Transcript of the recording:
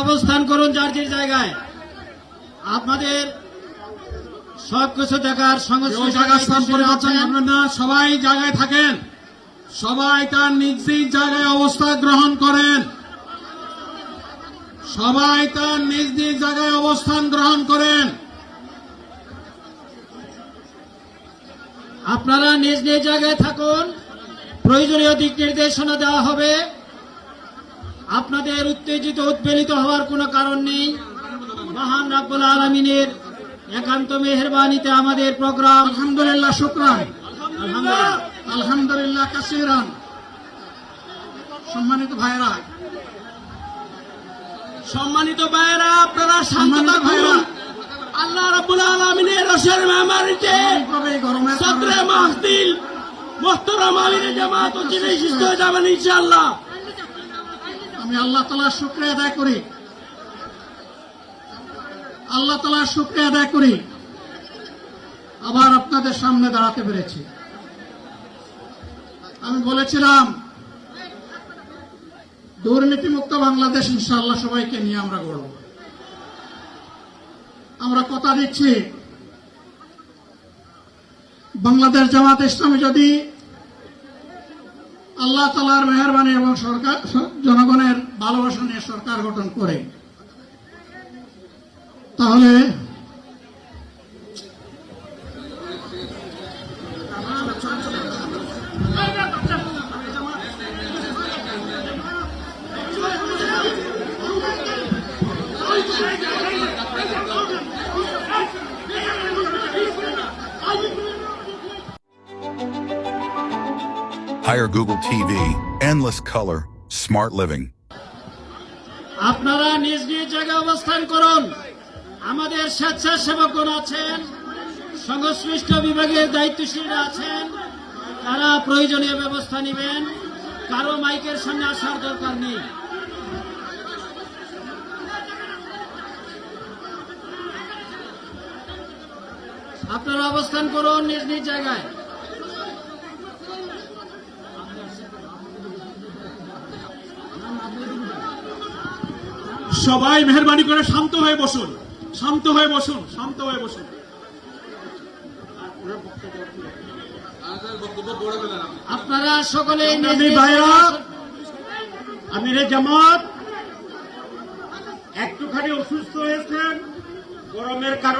অবস্থান করুন যার যার জায়গায়। আপনাদের সবকিছু দেখার সবাই জায়গায় থাকেন, সবাই তার নিজ নিজ জায়গায় অবস্থান গ্রহণ করেন, সবাই তার নিজ নিজ জায়গায় অবস্থান গ্রহণ করেন। আপনারা নিজ নিজ জায়গায় থাকুন, প্রয়োজনীয় দিক নির্দেশনা দেওয়া হবে। আপনাদের উত্তেজিত উদ্বেলিত হওয়ার কোনো কারণ নেই। মহান রাব্বুল আলামিনের একান্ত মেহেরবানিতে আমাদের প্রোগ্রাম আলহামদুলিল্লাহ, শুকরান, আলহামদুলিল্লাহ আলহামদুলিল্লাহ কাসীরান। সম্মানিত ভাইরা, আপনারা শান্ত থাকুন। আল্লাহ রাব্বুল আলামিনের রসের মেহমানিতে সদরে মাহফিল মুহতারাম আমিরে জামাত ও যিনি সুস্থ হয়ে যাবেন ইনশাআল্লাহ। আমি আল্লাহ তাআলার শুকরিয়া আদায় করি, আল্লাহ তাআলার শুকরিয়া আদায় করি আবার আপনাদের সামনে দাঁড়াতে পেরেছি। আমি বলেছিলাম দুর্নীতিমুক্ত বাংলাদেশ ইনশাআল্লাহ সবাইকে নিয়ে আমরা গড়ব। আমরা কথা দিচ্ছি, বাংলাদেশ জামাত ইসলামী যদি আল্লাহ তাআলার মেহেরবানি এবং সরকার জনগণের ভালোবাসা নিয়ে সরকার গঠন করে, তাহলে Hire Google TV, endless color, smart living. আপনারা নিজ নিজ জায়গায় অবস্থান করুন। আমাদের স্বেচ্ছাসেবকগণ আছেন, সংশ্লিষ্ট বিভাগের দায়িত্বশীলরা আছেন, তারা প্রয়োজনীয় ব্যবস্থা নেবেন। কারো মাইকের সামনে আসার দরকার নেই। আপনারা অবস্থান করুন নিজ নিজ জায়গায়। সবাই মেহেরবানি করে শান্ত হয়ে বসুন, শান্ত হয়ে বসুন, শান্ত হয়ে বসুন। আপনারা সকলে আমিরে জামাত একটুখানি অসুস্থ হয়েছেন, গরমের কারণে।